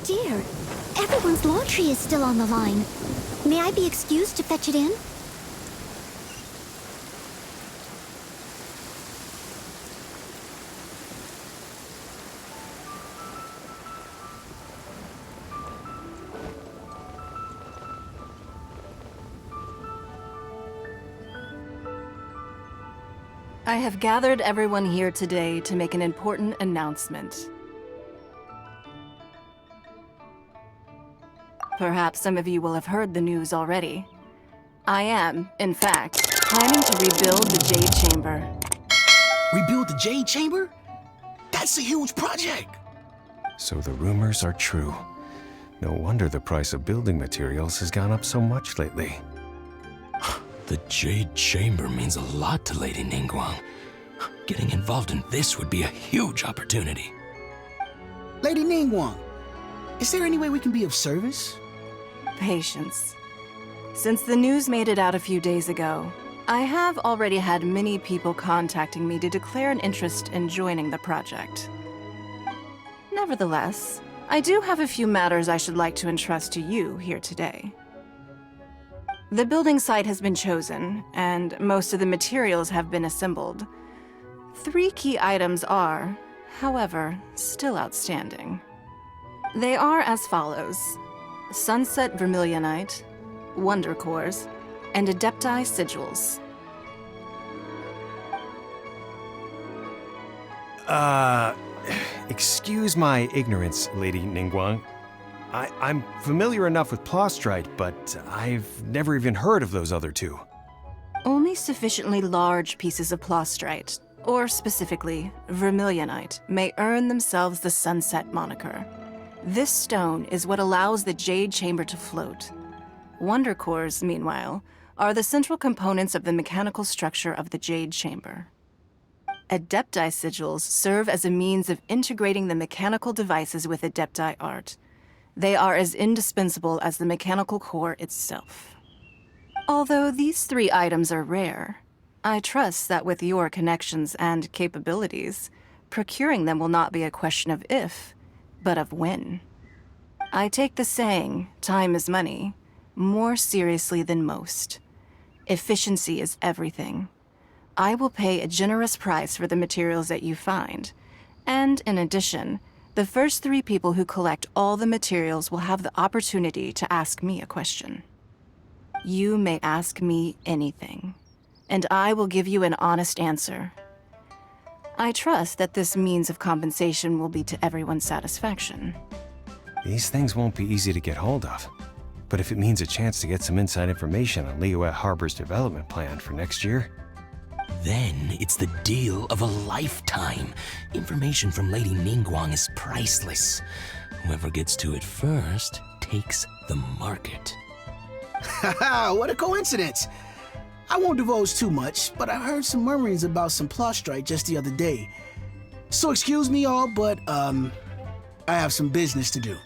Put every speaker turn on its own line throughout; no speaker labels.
dear. Everyone's laundry is still on the line. May I be excused to fetch it in?
I have gathered everyone here today to make an important announcement. Perhaps some of you will have heard the news already. I am, in fact, planning to rebuild the Jade Chamber.
Rebuild the Jade Chamber? That's a huge project!
So the rumors are true. No wonder the price of building materials has gone up so much lately.
The Jade Chamber means a lot to Lady Ningguang. Getting involved in this would be a huge opportunity.
Lady Ningguang, is there any way we can be of service?
Patience. Since the news made it out a few days ago, I have already had many people contacting me to declare an interest in joining the project. Nevertheless, I do have a few matters I should like to entrust to you here today. The building site has been chosen, and most of the materials have been assembled. 3 key items are, however, still outstanding. They are as follows: Sunset Vermilionite, Wonder Cores, and Adepti Sigils.
Excuse my ignorance, Lady Ningguang. I'm familiar enough with Plostrite, but I've never even heard of those other 2.
Only sufficiently large pieces of Plostrite, or specifically Vermilionite, may earn themselves the Sunset moniker. This stone is what allows the Jade Chamber to float. Wonder Cores, meanwhile, are the central components of the mechanical structure of the Jade Chamber. Adepti Sigils serve as a means of integrating the mechanical devices with Adepti art. They are as indispensable as the mechanical core itself. Although these 3 items are rare, I trust that with your connections and capabilities, procuring them will not be a question of if, but of when. I take the saying, time is money, more seriously than most. Efficiency is everything. I will pay a generous price for the materials that you find, and in addition, the first 3 people who collect all the materials will have the opportunity to ask me a question. You may ask me anything, and I will give you an honest answer. I trust that this means of compensation will be to everyone's satisfaction.
These things won't be easy to get hold of. But if it means a chance to get some inside information on Liyue Harbor's development plan for next year,
Then it's the deal of a lifetime. Information from Lady Ningguang is priceless. Whoever gets to it first takes the market.
Haha, what a coincidence! I won't divulge too much, but I heard some murmurings about some Plostrite just the other day. So excuse me all, but I have some business to do.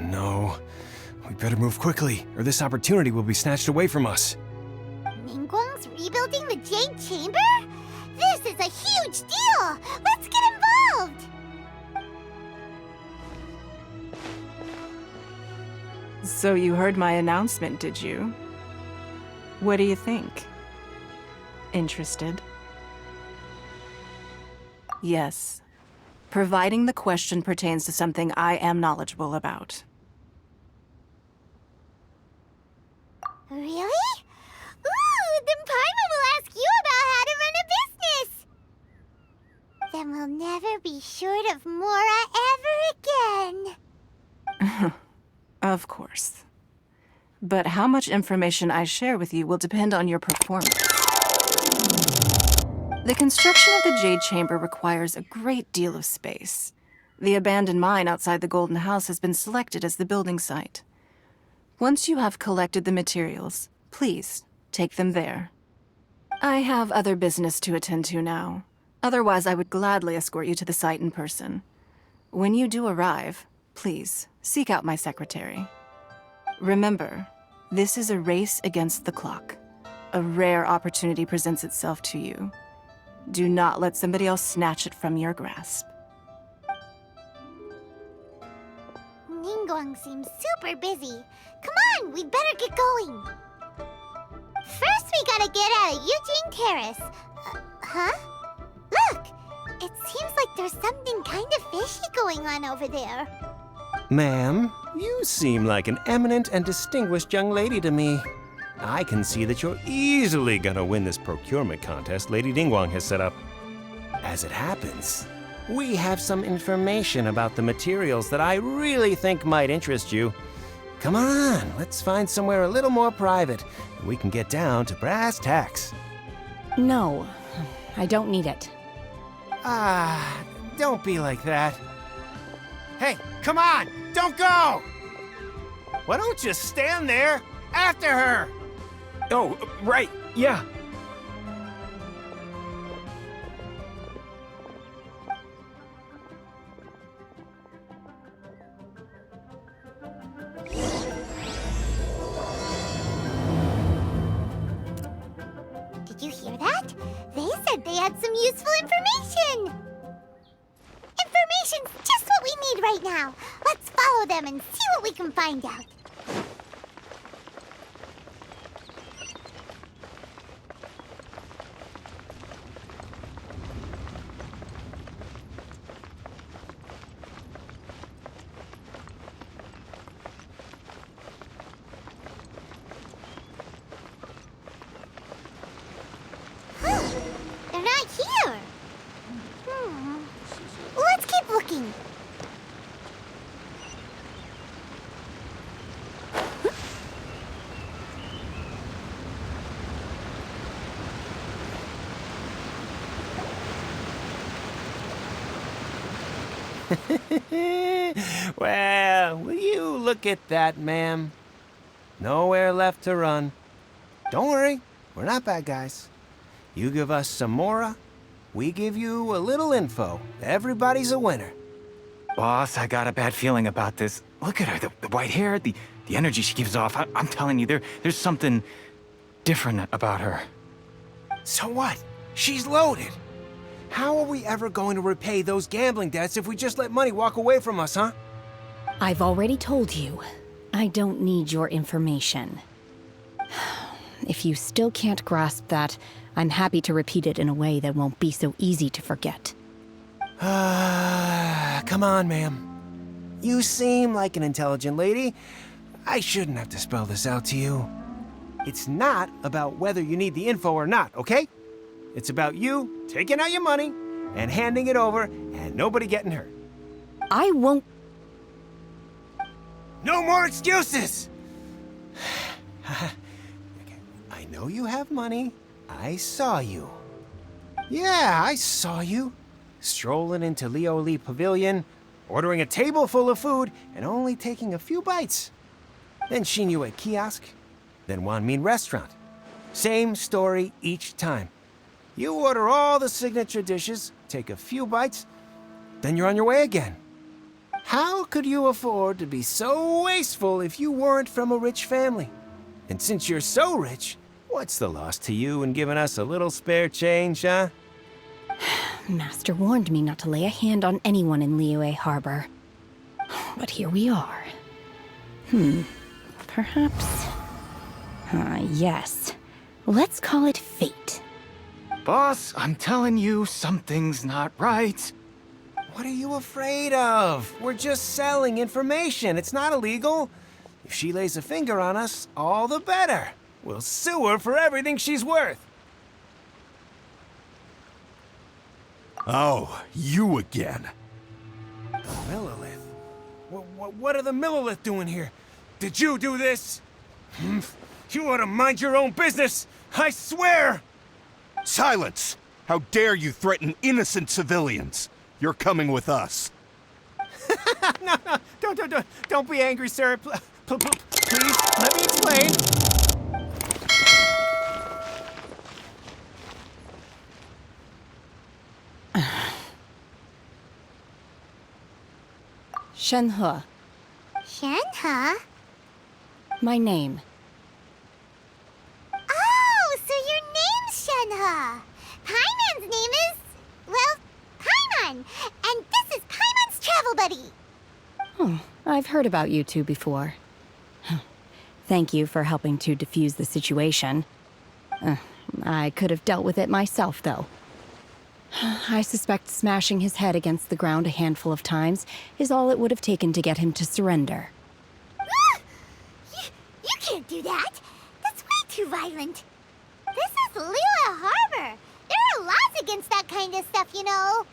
no. We better move quickly, or this opportunity will be snatched away from us.
Ningguang's rebuilding the Jade Chamber? This is a huge deal! Let's get involved!
So you heard my announcement, did you? What do you think? Interested? Yes. Providing the question pertains to something I am knowledgeable about.
Really? Ooh, then Paimon will ask you about how to run a business! Then we'll never be short of Mora ever again.
Of course. But how much information I share with you will depend on your performance. The construction of the Jade Chamber requires a great deal of space. The abandoned mine outside the Golden House has been selected as the building site. Once you have collected the materials, please take them there. I have other business to attend to now. Otherwise, I would gladly escort you to the site in person. When you do arrive, please seek out my secretary. Remember, this is a race against the clock. A rare opportunity presents itself to you. Do not let somebody else snatch it from your grasp.
Ningguang seems super busy. Come on, we better get going. First, we gotta get out of Eugene Terrace. Huh? Look! It seems like there's something kind of fishy going on over there.
Ma'am, you seem like an eminent and distinguished young lady to me. I can see that you're easily gonna win this procurement contest Lady Ningguang has set up. As it happens, we have some information about the materials that I really think might interest you. Come on, let's find somewhere a little more private, and we can get down to brass tacks.
No, I don't need it.
Ah, don't be like that. Hey, come on, don't go! Why don't you stand there after her?
Oh, right, yeah.
Did you hear that? They said they had some useful information. Information's just what we need right now. Let's follow them and see what we can find out. They're not here. Let's keep looking.
Well, will you look at that, ma'am? Nowhere left to run. Don't worry, we're not bad guys. You give us some mora, we give you a little info. Everybody's a winner.
Boss, I got a bad feeling about this. Look at her, the white hair, the energy she gives off. I'm telling you, there's something different about her.
So what? She's loaded. How are we ever going to repay those gambling debts if we just let money walk away from us, huh?
I've already told you, I don't need your information. If you still can't grasp that, I'm happy to repeat it in a way that won't be so easy to forget.
Come on, ma'am. You seem like an intelligent lady. I shouldn't have to spell this out to you. It's not about whether you need the info or not, okay? It's about you taking out your money and handing it over and nobody getting hurt.
I won't.
No more excuses! Okay, I know you have money. I saw you. Yeah, I saw you. Strolling into Leo Lee Pavilion, ordering a table full of food, and only taking a few bites. Then Shinyu at kiosk, then Wanmin restaurant. Same story each time. You order all the signature dishes, take a few bites, then you're on your way again. How could you afford to be so wasteful if you weren't from a rich family? And since you're so rich, what's the loss to you in giving us a little spare change, huh?
Master warned me not to lay a hand on anyone in Liyue Harbor. But here we are. Perhaps... yes. Let's call it fate.
Boss, I'm telling you, something's not right.
What are you afraid of? We're just selling information. It's not illegal. If she lays a finger on us, all the better. We'll sue her for everything she's worth.
Oh, you again.
The Millilith? What are the Millilith doing here? Did you do this? You ought to mind your own business, I swear!
Silence! How dare you threaten innocent civilians? You're coming with us.
No, don't be angry, sir. Please, let me explain.
Shenhe,
Shenhe?
my name.
Oh, so your name's Shenhe. Paimon's name is, well, Paimon. And this is Paimon's travel buddy.
Oh, I've heard about you two before. Thank you for helping to defuse the situation. I could have dealt with it myself, though. I suspect smashing his head against the ground a handful of times is all it would have taken to get him to surrender.
You can't do that. That's way too violent. This is Liyue Harbor. There are laws against that kind of stuff, you know.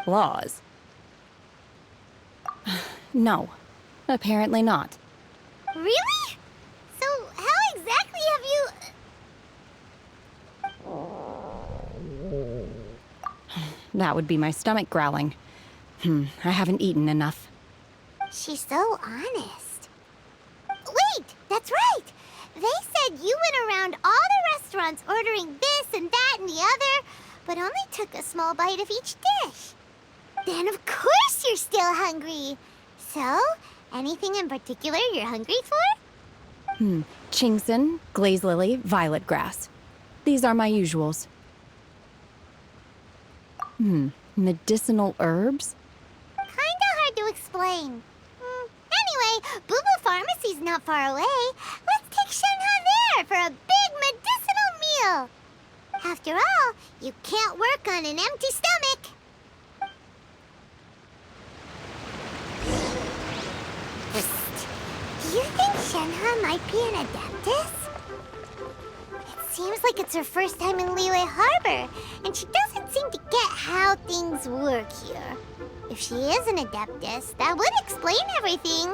Laws? No, apparently not.
Really? So how exactly have you...
That would be my stomach growling. I haven't eaten enough.
She's so honest. Wait, that's right. They said you went around all the restaurants ordering this and that and the other, but only took a small bite of each dish. Then of course you're still hungry. So, anything in particular you're hungry for?
Chingson, glaze lily, violet grass. These are my usuals. Medicinal herbs?
Kinda hard to explain. Anyway, Boo Boo Pharmacy's not far away. Let's take Shenhe there for a big medicinal meal. After all, you can't work on an empty stomach. Psst. Do you think Shenhe might be an adeptus? It seems like it's her first time in Liyue Harbor, and she doesn't seem to get how things work here. If she is an adeptus, that would explain everything.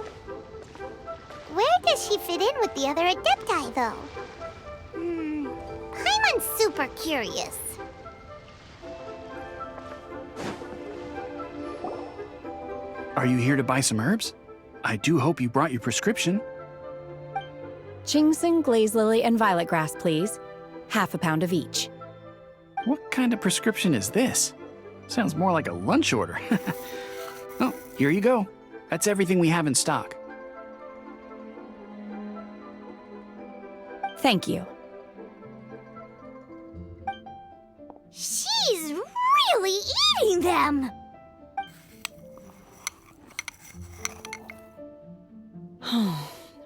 Where does she fit in with the other adepti, though? Paimon's super curious.
Are you here to buy some herbs? I do hope you brought your prescription.
Chingson, glaze lily, and violet grass, please. Half a pound of each.
What kind of prescription is this? Sounds more like a lunch order. Oh, here you go. That's everything we have in stock.
Thank you.
She's really eating them!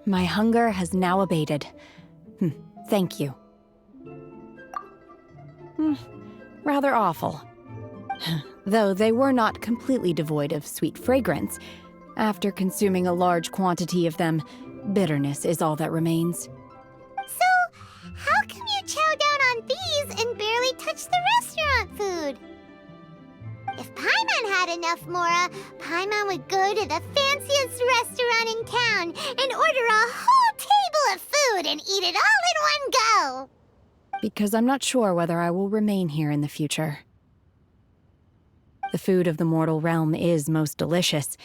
My hunger has now abated. Thank you. Rather awful. Though they were not completely devoid of sweet fragrance, after consuming a large quantity of them, bitterness is all that remains.
So, how come you chow down on these and barely touch the restaurant food? If Paimon had enough Mora, Paimon would go to the fanciest restaurant in town and order a whole table of food and eat it all in one go.
Because I'm not sure whether I will remain here in the future. The food of the mortal realm is most delicious,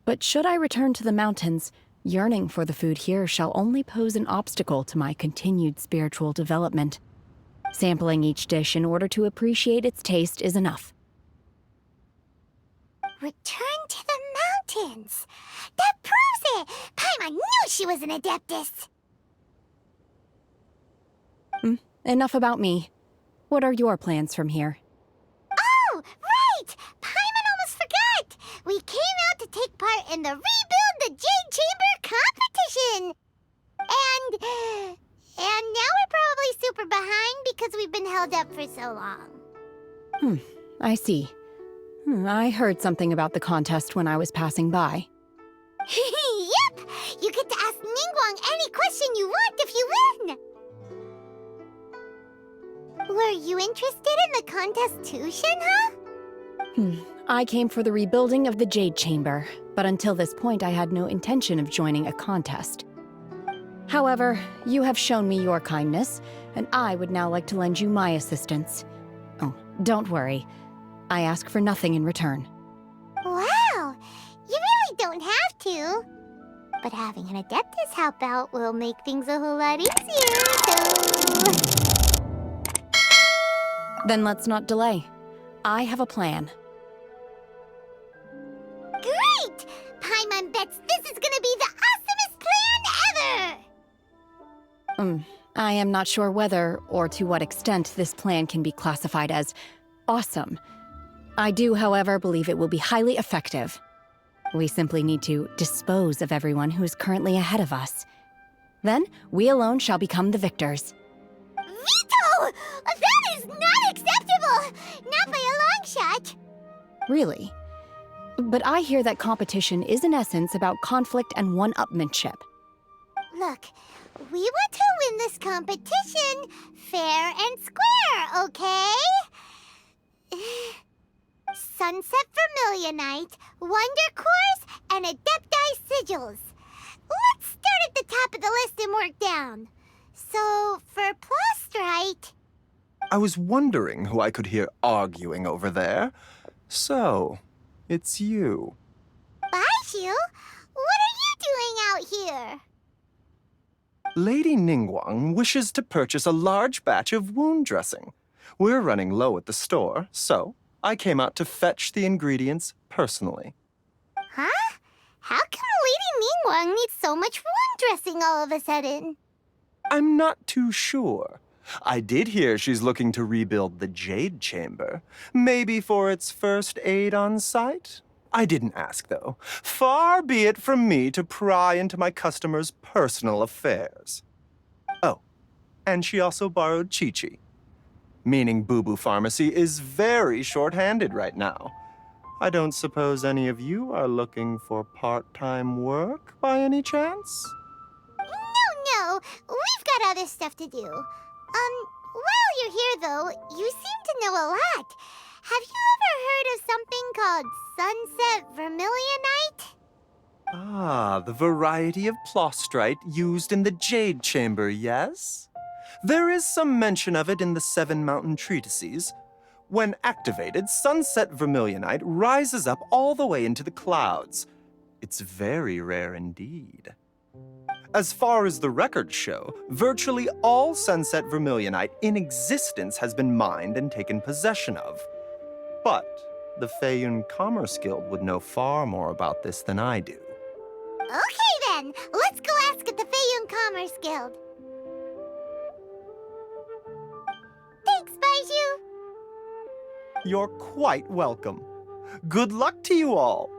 but should I return to the mountains, yearning for the food here shall only pose an obstacle to my continued spiritual development. Sampling each dish in order to appreciate its taste is enough.
Return to the mountains! That proves it! Paimon knew she was an adeptus!
Enough about me. What are your plans from here?
Oh, right! Paimon almost forgot! We came out to take part in the Rebuild the Jade Chamber competition! And now we're probably super behind because we've been held up for so long.
I see. I heard something about the contest when I was passing by.
Yep! You get to ask Ningguang any question you want if you win! Were you interested in the contest too, Shenhe?
I came for the rebuilding of the Jade Chamber, but until this point I had no intention of joining a contest. However, you have shown me your kindness, and I would now like to lend you my assistance. Oh, don't worry. I ask for nothing in return.
Wow! You really don't have to. But having an adeptus help out will make things a whole lot easier, so...
Then let's not delay. I have a plan.
Great! Paimon bets this is gonna be the awesomest plan ever!
I am not sure whether or to what extent this plan can be classified as awesome. I do, however, believe it will be highly effective. We simply need to dispose of everyone who is currently ahead of us. Then, we alone shall become the victors.
Veto! That is not acceptable! Not by a long shot!
Really? But I hear that competition is in essence about conflict and one-upmanship.
Look, we want to win this competition fair and square, okay? Sunset Vermilionite, Wonder Cores, and Adepti Sigils. Let's start at the top of the list and work down. So, for Plostrite...
I was wondering who I could hear arguing over there. So, it's you.
Baishu? What are you doing out here?
Lady Ningguang wishes to purchase a large batch of wound dressing. We're running low at the store, so I came out to fetch the ingredients personally.
Huh? How come Lady Ningguang needs so much wound dressing all of a sudden?
I'm not too sure. I did hear she's looking to rebuild the Jade Chamber. Maybe for its first aid on site? I didn't ask, though. Far be it from me to pry into my customers' personal affairs. Oh, and she also borrowed Chi-Chi. Meaning Boo Boo Pharmacy is very short-handed right now. I don't suppose any of you are looking for part-time work by any chance?
No, we've got other stuff to do. While you're here, though, you seem to know a lot. Have you ever heard of something called Sunset Vermilionite?
Ah, the variety of plostrite used in the Jade Chamber, yes? There is some mention of it in the Seven Mountain Treatises. When activated, Sunset Vermilionite rises up all the way into the clouds. It's very rare indeed. As far as the records show, virtually all Sunset Vermilionite in existence has been mined and taken possession of. But the Feiyun Commerce Guild would know far more about this than I do.
Okay then, let's go ask at the Feiyun Commerce Guild. Thanks, Baishu.
You're quite welcome. Good luck to you all.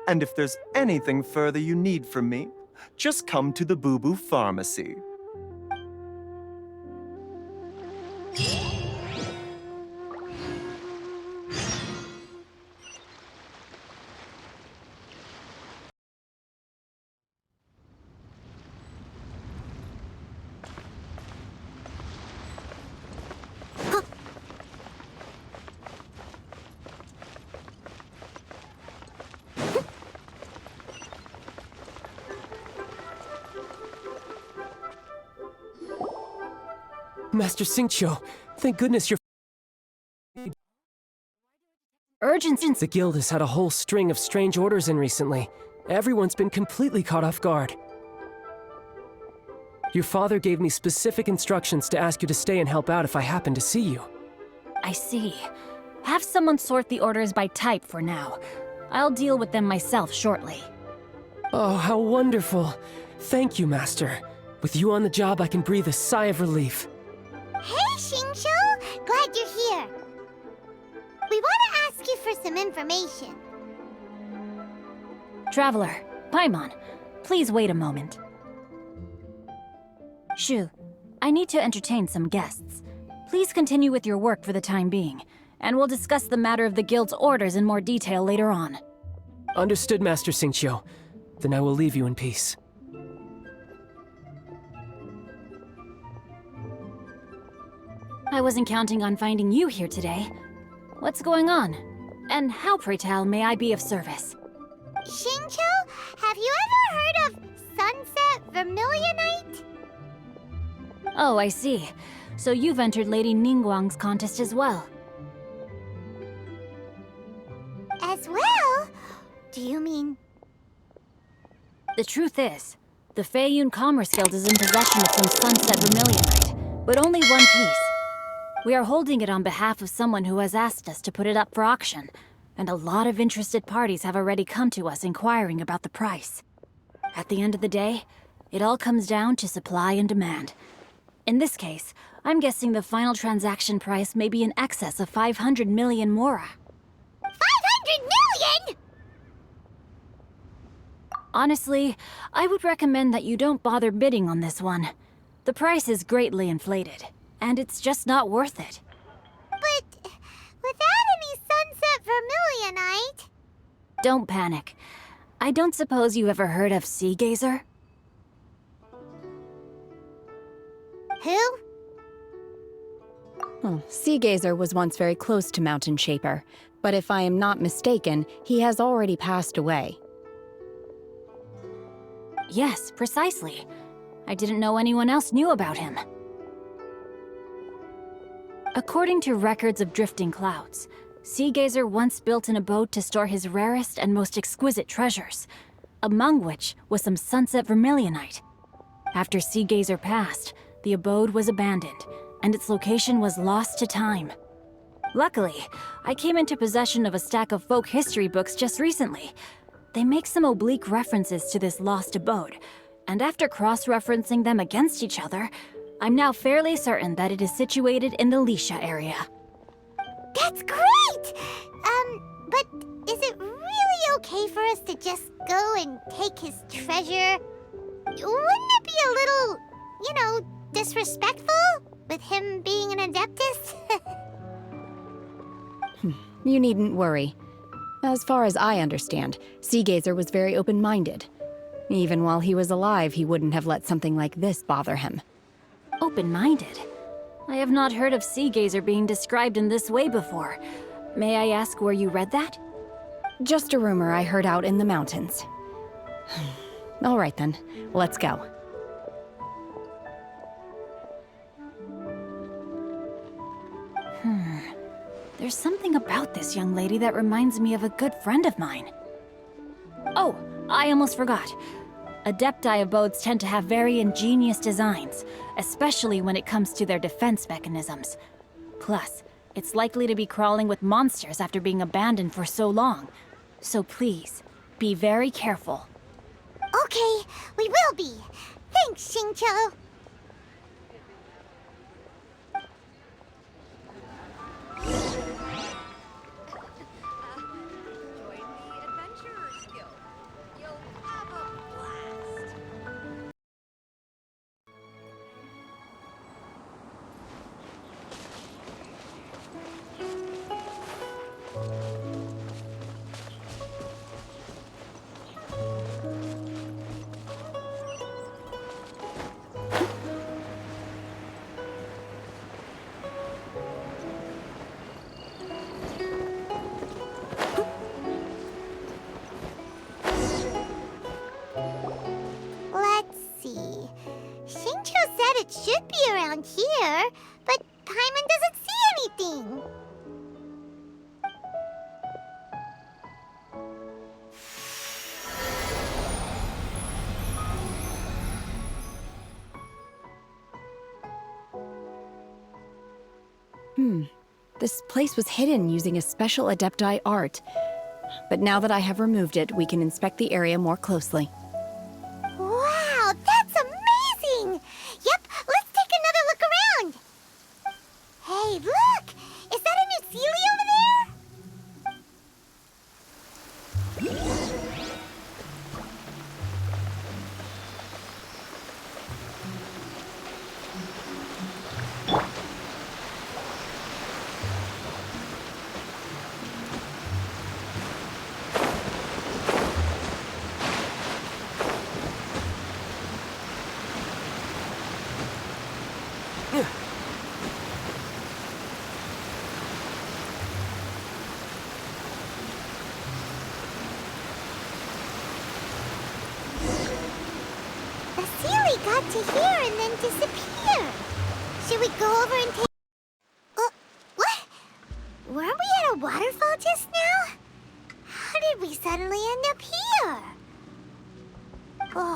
And if there's anything further you need from me, just come to the Boo Boo Pharmacy.
Master Xingqiu, thank goodness you're...
Urgency.
The guild has had a whole string of strange orders in recently. Everyone's been completely caught off guard. Your father gave me specific instructions to ask you to stay and help out if I happen to see you.
I see. Have someone sort the orders by type for now. I'll deal with them myself shortly.
Oh, how wonderful. Thank you, Master. With you on the job, I can breathe a sigh of relief.
Hey, Xingqiu! Glad you're here. We want to ask you for some information.
Traveler, Paimon, please wait a moment. Shu, I need to entertain some guests. Please continue with your work for the time being, and we'll discuss the matter of the guild's orders in more detail later on.
Understood, Master Xingqiu. Then I will leave you in peace.
I wasn't counting on finding you here today. What's going on? And how, pray tell, may I be of service?
Xingqiu, have you ever heard of Sunset Vermilionite?
Oh, I see. So you've entered Lady Ningguang's contest as well.
As well? Do you mean...
The truth is, the Feiyun Commerce Guild is in possession of some Sunset Vermilionite, but only one piece. We are holding it on behalf of someone who has asked us to put it up for auction, and a lot of interested parties have already come to us inquiring about the price. At the end of the day, it all comes down to supply and demand. In this case, I'm guessing the final transaction price may be in excess of 500 million mora.
500 million?!
Honestly, I would recommend that you don't bother bidding on this one. The price is greatly inflated, and it's just not worth it.
But without any sunset vermilionite...
Don't panic. I don't suppose you ever heard of Sea Gazer?
Who?
Sea Gazer was once very close to Mountain Shaper, but if I am not mistaken, he has already passed away.
Yes, precisely. I didn't know anyone else knew about him. According to records of drifting clouds, Sea Gazer once built an abode to store his rarest and most exquisite treasures, among which was some sunset vermilionite. After Sea Gazer passed, the abode was abandoned, and its location was lost to time. Luckily, I came into possession of a stack of folk history books just recently. They make some oblique references to this lost abode, and after cross-referencing them against each other, I'm now fairly certain that it is situated in the Lisha area.
That's great! But is it really okay for us to just go and take his treasure? Wouldn't it be a little, disrespectful? With him being an Adeptus?
You needn't worry. As far as I understand, Sea Gazer was very open-minded. Even while he was alive, he wouldn't have let something like this bother him.
Open-minded? I have not heard of Sea Gazer being described in this way before. May I ask where you read that?
Just a rumor I heard out in the mountains. All right then, let's go.
There's something about this young lady that reminds me of a good friend of mine. Oh, I almost forgot. Adepti abodes tend to have very ingenious designs, especially when it comes to their defense mechanisms. Plus, it's likely to be crawling with monsters after being abandoned for so long. So please, be very careful.
Okay, we will be. Thanks, Xingqiu. It should be around here, but Paimon doesn't see anything.
This place was hidden using a special Adepti art. But now that I have removed it, we can inspect the area more closely.
Wow, that's amazing! Yep, let's take another look around. Hey, look! Is that a new Sealy over there? Got to here and then disappear. Should we go over and take... what? Weren't we at a waterfall just now? How did we suddenly end up here? Oh.